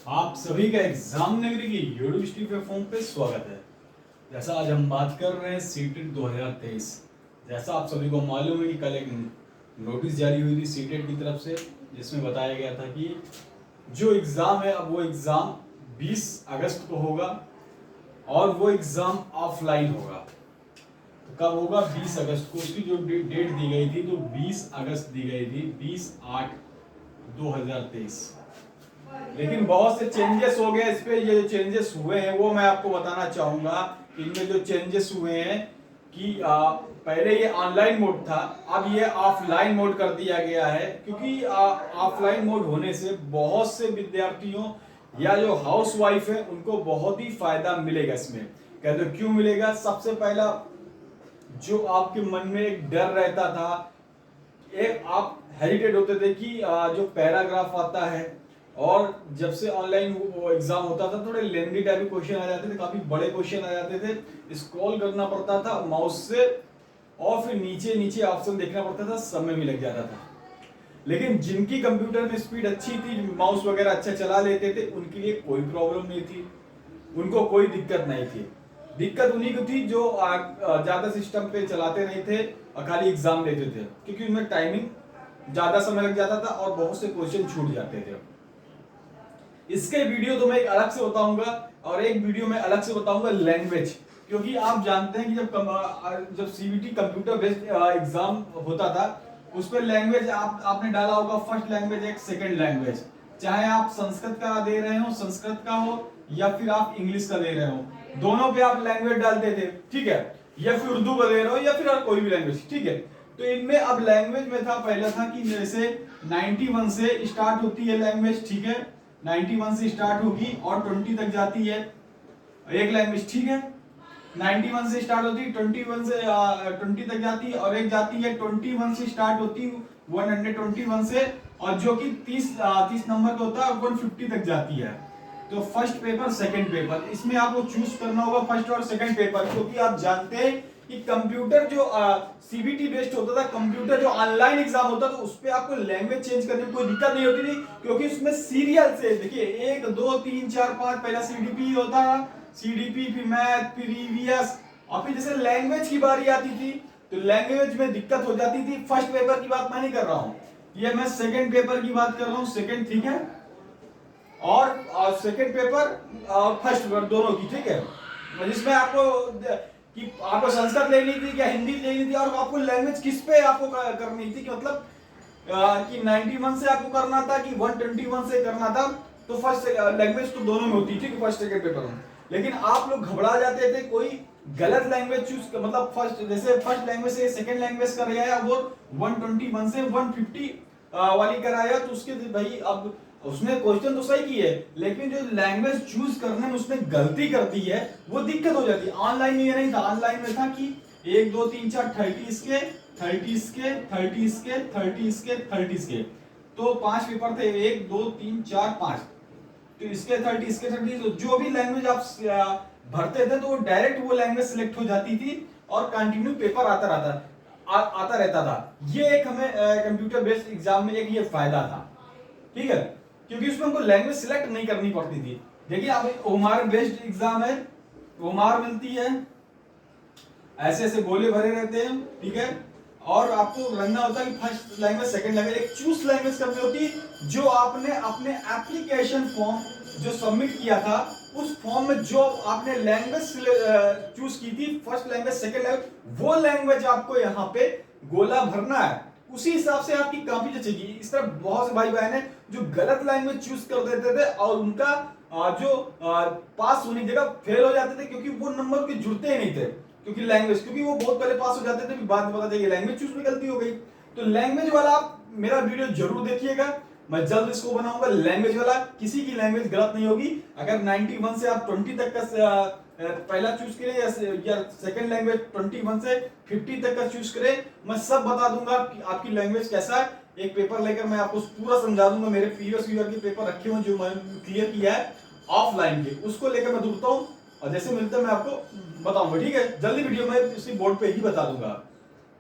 आप सभी का एग्जाम नगरी की यूट्यूब स्ट्रीम प्लेटफॉर्म पे स्वागत है। जैसा आज हम बात कर रहे हैं सीटेट 2023। जैसा आप सभी को मालूम है कि कल एक नोटिस जारी हुई थी सीटेट की तरफ से, जिसमें बताया गया था कि जो एग्ज़ाम है अब वो एग्ज़ाम 20 अगस्त को होगा और वो एग्ज़ाम ऑफलाइन होगा। तो कब होगा? 20 अगस्त को। उसकी जो डेट दी गई थी तो 20 अगस्त दी गई थी, 20/8/2023। लेकिन बहुत से चेंजेस हो गए इस पे। ये जो चेंजेस हुए हैं वो मैं आपको बताना चाहूंगा। इनमें जो चेंजेस हुए हैं कि पहले ये ऑनलाइन मोड था, अब ये ऑफलाइन मोड कर दिया गया है। क्योंकि ऑफलाइन मोड होने से बहुत से विद्यार्थियों या जो हाउस वाइफ है उनको बहुत ही फायदा मिलेगा इसमें। कहते हो क्यों मिलेगा? सबसे पहला, जो आपके मन में एक डर रहता था, एक आप हेजिटेट होते थे कि जो पैराग्राफ आता है, और जब से ऑनलाइन वो एग्जाम होता था थोड़े लेंदी टाइप के क्वेश्चन आ जाते थे, काफी बड़े क्वेश्चन आ जाते थे, स्क्रॉल करना पड़ता था माउस से और फिर नीचे नीचे ऑप्शन देखना पड़ता था, समय भी लग जाता था। लेकिन जिनकी कंप्यूटर में स्पीड अच्छी थी, माउस वगैरह अच्छा चला लेते थे, उनके लिए कोई प्रॉब्लम नहीं थी, उनको कोई दिक्कत नहीं थी। दिक्कत उन्हीं को थी जो ज्यादा सिस्टम पे चलाते नहीं थे और खाली एग्जाम देते थे, क्योंकि उनमें टाइमिंग ज्यादा समय लग जाता था और बहुत से क्वेश्चन छूट जाते थे। इसके वीडियो तो मैं एक अलग से बताऊंगा और एक वीडियो में अलग से बताऊंगा लैंग्वेज। क्योंकि आप जानते हैं कि जब सीबीटी कंप्यूटर बेस्ड एग्जाम होता था, उस पर लैंग्वेज आपने डाला होगा, फर्स्ट लैंग्वेज एक, सेकंड लैंग्वेज। चाहे आप संस्कृत का दे रहे हो, संस्कृत का हो, या फिर आप इंग्लिश का दे रहे हो, दोनों पे आप लैंग्वेज डालते थे, ठीक है। या फिर उर्दू का दे रहे हो या फिर कोई भी लैंग्वेज, ठीक है। तो इनमें अब लैंग्वेज में था, पहला था कि जैसे 91 से स्टार्ट होती है लैंग्वेज, ठीक है। 91 से स्टार्ट होगी और 20 तक जाती है एक लैंग्वेज, ठीक है। 91 से स्टार्ट होती है, 21 से 20 तक जाती है, और एक जाती है 21 से स्टार्ट होती 121 से, और जो कि 30 नंबर का होता है, 150 तक जाती है। तो फर्स्ट पेपर, सेकंड पेपर, इसमें आपको चूज करना होगा फर्स्ट और सेकंड पेपर। क्योंकि आप जानते हैं कि कंप्यूटर जो सीबीटी बेस्ड होता था, कंप्यूटर जो ऑनलाइन एग्जाम होता था, उस पे आपको लैंग्वेज चेंज करने में कोई दिक्कत नहीं होती थी। क्योंकि उसमें सीरियल से, देखिए 1 2 3 4 5 पहला सीडीपी होता है, सीडीपी, फिर मैथ, फिर ईवीएस, और फिर जैसे लैंग्वेज की बारी आती थी तो लैंग्वेज में दिक्कत हो जाती थी। फर्स्ट पेपर की बात मैं नहीं कर रहा हूं, ये मैं सेकंड पेपर की बात कर रहा हूं, सेकंड, ठीक है। और सेकंड पेपर और फर्स्ट पेपर दोनों की, ठीक है। जिसमें आपको कि आपको संस्कृत लेनी थी या हिंदी लेनी थी, और आपको लैंग्वेज किस पे आपको करनी थी, कि मतलब कि 91 से आपको करना था कि 121 से करना था। तो फर्स्ट लैंग्वेज तो दोनों में होती थी, फर्स्ट सेकंड पेपर में। लेकिन आप लोग घबरा जाते थे, कोई गलत लैंग्वेज चूज, मतलब फर्स्ट, जैसे फर्स्ट लैंग्वेज से सेकंड लैंग्वेज कर रहा वो 121 से 150 वाली कराया, तो उसके भाई अब उसने क्वेश्चन तो सही की है, लेकिन जो लैंग्वेज चूज करने में उसने गलती कर दी है, वो दिक्कत हो जाती है। ऑनलाइन में ये नहीं था, ऑनलाइन में था कि 1 2 3 4 30 इसके, 30 इसके, 30 इसके, 30 इसके, 30 इसके, तो 5 पेपर थे, 1 2 3 4 5, तो इसके 30 इसके 30, तो जो भी लैंग्वेज आप भरते थे तो वो डायरेक्ट वो लैंग्वेज सिलेक्ट हो जाती थी और कंटिन्यू पेपर आता रहता था। ये एक हमें कंप्यूटर बेस्ड एग्जाम में एक ये फायदा था, ठीक है। क्योंकि उसमें हमको लैंग्वेज सिलेक्ट नहीं करनी पड़ती थी। देखिए अब ओमार बेस्ड एग्जाम है, ओमार मिलती है, ऐसे ऐसे गोले भरे रहते हैं, ठीक है। और आपको रखना होता है कि फर्स्ट लैंग्वेज, सेकंड लैंग्वेज, एक चूज लैंग्वेज करनी होती, जो आपने अपने एप्लीकेशन फॉर्म जो सबमिट किया था, उस फॉर्म में जो आपने लैंग्वेज चूज की थी, फर्स्ट लैंग्वेज, सेकंड लैंग्वेज, वो लैंग्वेज आपको यहाँ पे गोला भरना है। उसी हिसाब से आपकी कॉपी जचेगी। इस तरह बहुत से भाई बहन है जो गलत लैंग्वेज चूज कर देते थे और उनका जो पास होने की जगह फेल हो जाते थे, क्योंकि वो नंबर के जुड़ते ही नहीं थे। क्योंकि लैंग्वेज, क्योंकि वो बहुत पहले पास हो जाते थे, बाद में पता चला लैंग्वेज चूज में गलती हो गई। तो लैंग्वेज वाला आप मेरा वीडियो जरूर देखिएगा, मैं जल्द इसको बनाऊंगा लैंग्वेज वाला। किसी की लैंग्वेज गलत नहीं होगी। अगर 91 से आप 20 तक का पहला चूज करें या सेकंड लैंग्वेज 21 से 50 तक का चूज करें, मैं सब बता दूंगा कि आपकी लैंग्वेज कैसा है। एक पेपर लेकर मैं आपको पूरा समझा दूंगा। मेरे प्रीवियस ईयर के पेपर रखे हुए जो मैंने क्लियर किया है ऑफलाइन के, उसको लेकर मैं दूरता हूँ, और जैसे मिलता है मैं आपको बताऊंगा, ठीक है। जल्दी वीडियो में इसी बोर्ड पे ही बता दूंगा।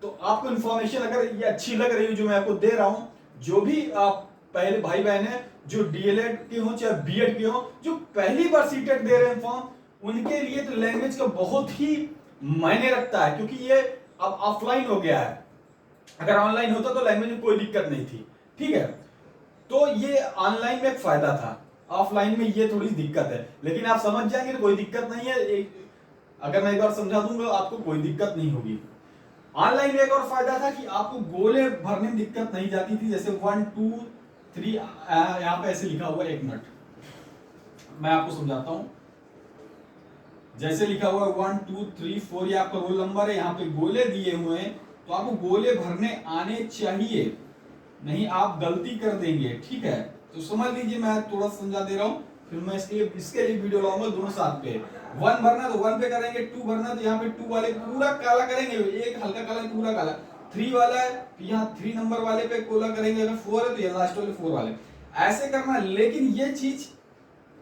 तो आपको इन्फॉर्मेशन अगर ये अच्छी लग रही है जो मैं आपको दे रहा हूँ, जो भी आप पहले भाई बहन है जो डीएलएड के हो चाहे बीएड के हो, जो पहली बार सीटेट दे रहे हैं फॉर्म, उनके लिए तो लैंग्वेज का बहुत ही मायने रखता है, क्योंकि ये अब ऑफलाइन हो गया है। अगर ऑनलाइन होता तो लैंग्वेज में कोई दिक्कत नहीं थी, ठीक है। तो ये ऑनलाइन में एक फायदा था, ऑफलाइन में ये थोड़ी दिक्कत है, लेकिन आप समझ जाएंगे तो कोई दिक्कत नहीं है। अगर मैं एक बार समझा दूंगा आपको कोई दिक्कत नहीं होगी। ऑनलाइन में एक और फायदा था कि आपको गोले भरने में दिक्कत नहीं जाती थी, जैसे 1 2 3 यहाँ पे ऐसे लिखा हुआ है, 1 मिनट मैं आपको समझाता हूं। जैसे लिखा हुआ है 1 2 3 4, ये आपका रोल नंबर है, यहाँ पे गोले दिए हुए हैं, तो आपको गोले भरने आने चाहिए, नहीं आप गलती कर देंगे, ठीक है। तो समझ लीजिए, मैं थोड़ा समझा दे रहा हूँ, फिर मैं इसके लिए वीडियो लाऊंगा दोनों साथ पे। 1 भरना तो 1 पे करेंगे, 2 भरना तो यहाँ पे 2 वाले पूरा काला करेंगे, एक हल्का काला पूरा काला। 3 वाला है तो यहाँ 3 नंबर वाले पे कोला करेंगे, अगर 4 है तो ये लास्ट वाले 4 वाले, ऐसे करना। लेकिन ये चीज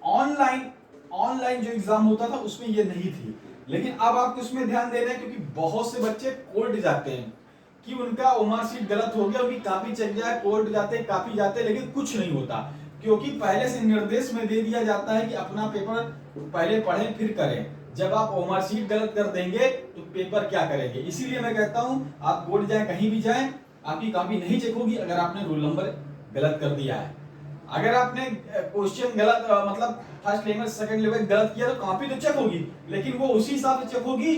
ऑनलाइन जो एग्जाम होता था उसमें ये नहीं थी। लेकिन अब आपको इसमें ध्यान देना है, क्योंकि बहुत से बच्चे कोर्ट जाते हैं कि उनका मार्कशीट गलत हो गया, उनकी कॉपी चेक जाए, कोर्ट जाते हैं, कॉपी जाते हैं, लेकिन कुछ नहीं होता, क्योंकि पहले से निर्देश में दे दिया जाता है कि अपना पेपर पहले पढ़ें फिर करें। जब आप मार्कशीट गलत कर देंगे तो पेपर क्या करेंगे। इसीलिए मैं कहता हूं आप कोर्ट जाए, कहीं भी जाए, आपकी कॉपी नहीं चेक होगी अगर आपने रोल नंबर गलत कर दिया है। अगर आपने क्वेश्चन गलत मतलब फर्स्ट लैंग्वेज सेकंड लैंग्वेज गलत किया तो कॉपी तो चेक होगी, लेकिन वो उसी हिसाब से चेक होगी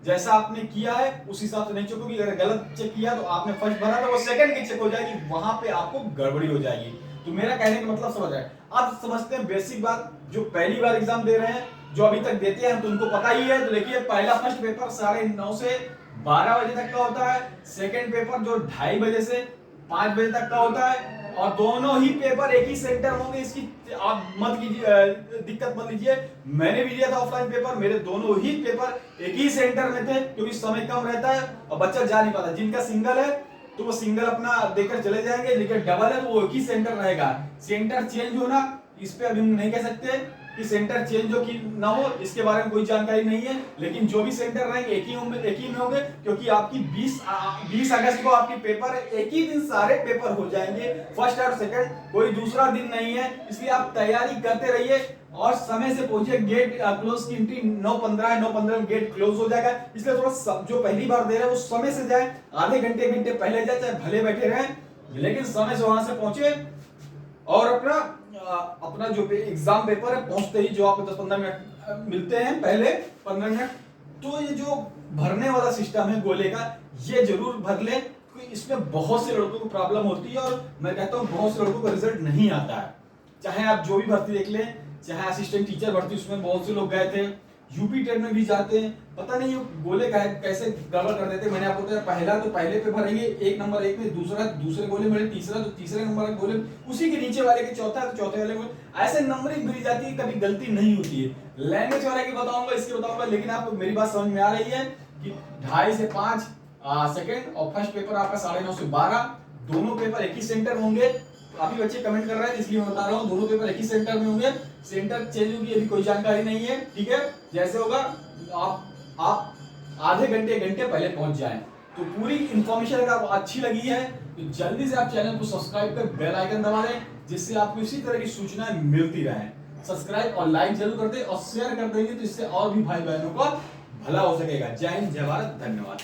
जैसा आपने किया है, उस हिसाब से नहीं चेक होगी। अगर गलत चेक किया तो आपने फर्स्ट भरा तो वो सेकंड की चेक हो जाएगी, वहां पे आपको गड़बड़ी हो जाएगी। तो मेरा कहने का मतलब समझ रहे हैं। अब समझते हैं बेसिक बात, जो पहली बार एग्जाम दे रहे हैं, जो अभी तक देते हैं तो उनको पता ही है। तो देखिए, पहला फर्स्ट पेपर 9:30 से 12 बजे तक का होता है, सेकंड पेपर जो 2:30 बजे से 5 बजे तक का होता है, और दोनों ही पेपर एक ही सेंटर होंगे। इसकी आप मत कीजिए, दिक्कत मत लीजिए। मैंने भी लिया था ऑफलाइन पेपर, मेरे दोनों ही पेपर एक ही सेंटर में थे, क्योंकि समय कम रहता है और बच्चा जा नहीं पाता। जिनका सिंगल है तो वो सिंगल अपना देकर चले जाएंगे, लेकिन डबल है तो वो एक ही सेंटर रहेगा। सेंटर चेंज होना इस पे अभी हम नहीं कह सकते कि सेंटर चेंज हो कि ना हो, इसके बारे में कोई जानकारी नहीं है। लेकिन जो भी सेंटर रहेंगे एक ही में होंगे, क्योंकि आपकी 20 अगस्त को आपकी पेपर एक ही दिन सारे पेपर हो जाएंगे, फर्स्ट और सेकंड, कोई दूसरा दिन नहीं है। इसलिए आप तैयारी करते रहिए और समय से पहुंचे। गेट क्लोज की एंट्री 9:15 है, 9:15 में गेट क्लोज हो जाएगा। इसलिए थोड़ा जो पहली बार दे रहे हैं वो समय से जाए, आधे घंटे पहले जाए, चाहे भले बैठे रहें, लेकिन समय से वहां से पहुंचे और अपना जो एग्जाम पेपर है पहुंचते ही, जो आपको 10-15 मिनट मिलते हैं, पहले 15 मिनट, तो ये जो भरने वाला सिस्टम है गोले का, ये जरूर भर ले, क्योंकि इसमें बहुत से लड़कों को प्रॉब्लम होती है और मैं कहता हूँ बहुत से लड़कों को रिजल्ट नहीं आता है। चाहे आप जो भी भर्ती देख लें, चाहे असिस्टेंट टीचर भर्ती, उसमें बहुत से लोग गए थे, यूपी टेट में भी जाते हैं, पता नहीं गोले कैसे गड़बड़ कर देते। मैंने आपको बताया, पहला तो पहले पे भरेंगे 1 नंबर 1 में, दूसरे गोले में तीसरा तो तीसरे नंबर के गोले, उसी के नीचे वाले के चौथा तो चौथे वाले गोले, ऐसे नंबरिंग भरी जाती है, कभी गलती नहीं होती है। लैंग्वेज वाले की बताऊंगा, इसके बताऊंगा, लेकिन आपको मेरी बात समझ में आ रही है कि 2:30 से 5 सेकंड और फर्स्ट पेपर आपका 9:30 से 12, दोनों पेपर एक ही सेंटर होंगे। काफी बच्चे कमेंट कर रहे हैं, इसलिए मैं बता रहा हूँ, दोनों पेपर एक ही सेंटर में होंगे। सेंटर चेंज होगी अभी कोई जानकारी नहीं है, ठीक है। जैसे होगा आप आधे घंटे पहले पहुंच जाएं। तो पूरी इंफॉर्मेशन अगर आपको अच्छी लगी है तो जल्दी से आप चैनल को सब्सक्राइब कर बेल आइकन दबा दें, जिससे आपको इसी तरह की सूचनाएं मिलती रहें। सब्सक्राइब और लाइक जरूर कर दें और शेयर कर देंगे, तो इससे और भी भाई बहनों का भला हो सकेगा। जय हिंद, जय भारत, धन्यवाद।